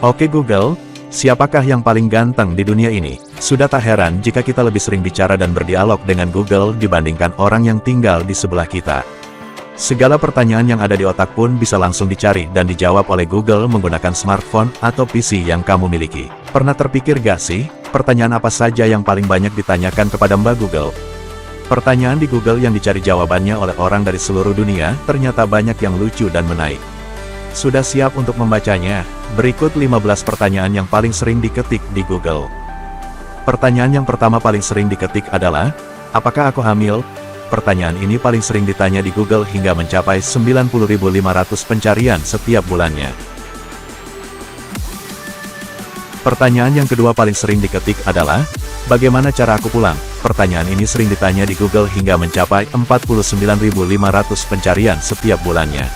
Oke Google, siapakah yang paling ganteng di dunia ini? Sudah tak heran jika kita lebih sering bicara dan berdialog dengan Google dibandingkan orang yang tinggal di sebelah kita. Segala pertanyaan yang ada di otak pun bisa langsung dicari dan dijawab oleh Google menggunakan smartphone atau PC yang kamu miliki. Pernah terpikir gak sih, pertanyaan apa saja yang paling banyak ditanyakan kepada Mbak Google? Pertanyaan di Google yang dicari jawabannya oleh orang dari seluruh dunia ternyata banyak yang lucu dan menarik. Sudah siap untuk membacanya? Berikut 15 pertanyaan yang paling sering diketik di Google. Pertanyaan yang pertama paling sering diketik adalah, apakah aku hamil? Pertanyaan ini paling sering ditanya di Google hingga mencapai 90.500 pencarian setiap bulannya. Pertanyaan yang kedua paling sering diketik adalah, bagaimana cara aku pulang? Pertanyaan ini sering ditanya di Google hingga mencapai 49.500 pencarian setiap bulannya.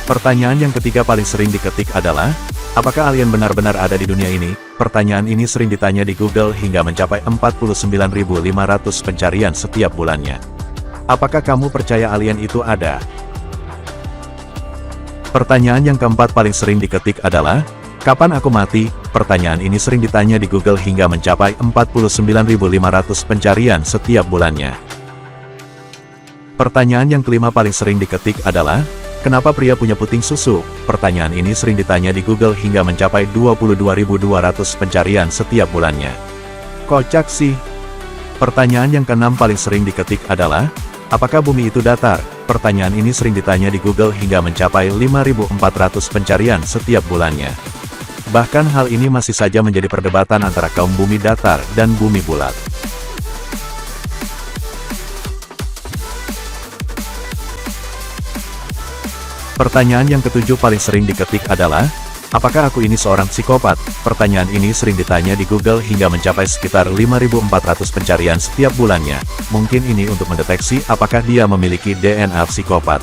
Pertanyaan yang ketiga paling sering diketik adalah, apakah alien benar-benar ada di dunia ini? Pertanyaan ini sering ditanya di Google hingga mencapai 49.500 pencarian setiap bulannya. Apakah kamu percaya alien itu ada? Pertanyaan yang keempat paling sering diketik adalah, kapan aku mati? Pertanyaan ini sering ditanya di Google hingga mencapai 49.500 pencarian setiap bulannya. Pertanyaan yang kelima paling sering diketik adalah, kenapa pria punya puting susu? Pertanyaan ini sering ditanya di Google hingga mencapai 22.200 pencarian setiap bulannya. Kocak sih. Pertanyaan yang keenam paling sering diketik adalah, apakah bumi itu datar? Pertanyaan ini sering ditanya di Google hingga mencapai 5.400 pencarian setiap bulannya. Bahkan hal ini masih saja menjadi perdebatan antara kaum bumi datar dan bumi bulat. Pertanyaan yang ketujuh paling sering diketik adalah, apakah aku ini seorang psikopat? Pertanyaan ini sering ditanya di Google hingga mencapai sekitar 5.400 pencarian setiap bulannya. Mungkin ini untuk mendeteksi apakah dia memiliki DNA psikopat.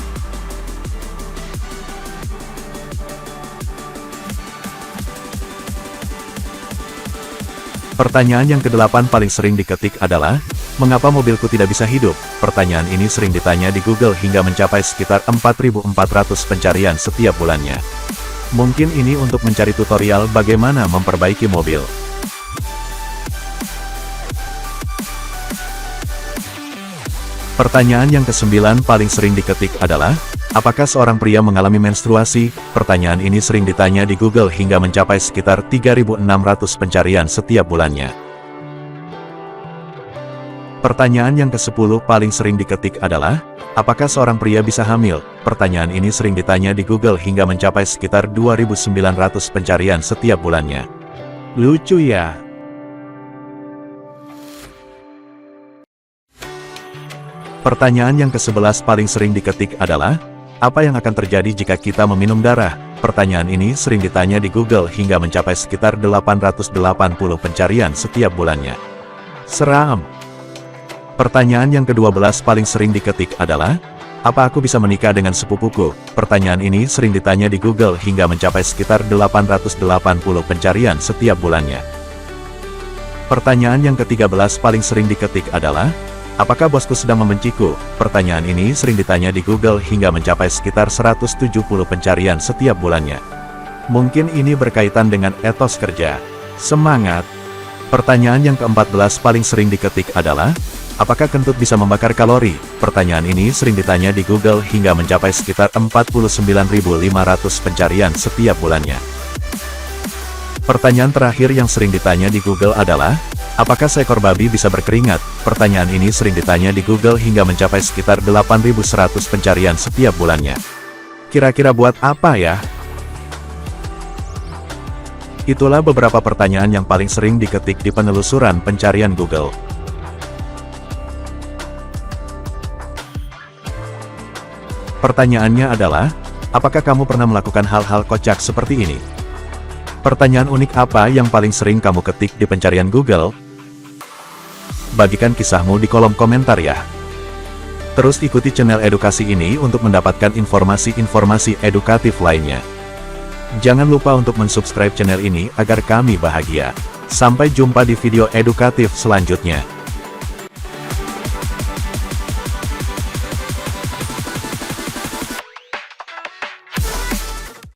Pertanyaan yang kedelapan paling sering diketik adalah, mengapa mobilku tidak bisa hidup? Pertanyaan ini sering ditanya di Google hingga mencapai sekitar 4.400 pencarian setiap bulannya. Mungkin ini untuk mencari tutorial bagaimana memperbaiki mobil. Pertanyaan yang kesembilan paling sering diketik adalah, apakah seorang pria mengalami menstruasi? Pertanyaan ini sering ditanya di Google hingga mencapai sekitar 3.600 pencarian setiap bulannya. Pertanyaan yang ke-10 paling sering diketik adalah, apakah seorang pria bisa hamil? Pertanyaan ini sering ditanya di Google hingga mencapai sekitar 2.900 pencarian setiap bulannya. Lucu ya? Pertanyaan yang ke-11 paling sering diketik adalah, apa yang akan terjadi jika kita meminum darah? Pertanyaan ini sering ditanya di Google hingga mencapai sekitar 880 pencarian setiap bulannya. Seram! Pertanyaan yang ke-12 paling sering diketik adalah, apa aku bisa menikah dengan sepupuku? Pertanyaan ini sering ditanya di Google hingga mencapai sekitar 880 pencarian setiap bulannya. Pertanyaan yang ke-13 paling sering diketik adalah, apakah bosku sedang membenciku? Pertanyaan ini sering ditanya di Google hingga mencapai sekitar 170 pencarian setiap bulannya. Mungkin ini berkaitan dengan etos kerja. Semangat! Pertanyaan yang ke-14 paling sering diketik adalah, apakah kentut bisa membakar kalori? Pertanyaan ini sering ditanya di Google hingga mencapai sekitar 49.500 pencarian setiap bulannya. Pertanyaan terakhir yang sering ditanya di Google adalah, apakah seekor babi bisa berkeringat? Pertanyaan ini sering ditanya di Google hingga mencapai sekitar 8.100 pencarian setiap bulannya. Kira-kira buat apa ya? Itulah beberapa pertanyaan yang paling sering diketik di penelusuran pencarian Google. Pertanyaannya adalah, apakah kamu pernah melakukan hal-hal kocak seperti ini? Pertanyaan unik apa yang paling sering kamu ketik di pencarian Google? Bagikan kisahmu di kolom komentar ya. Terus ikuti channel edukasi ini untuk mendapatkan informasi-informasi edukatif lainnya. Jangan lupa untuk mensubscribe channel ini agar kami bahagia. Sampai jumpa di video edukatif selanjutnya.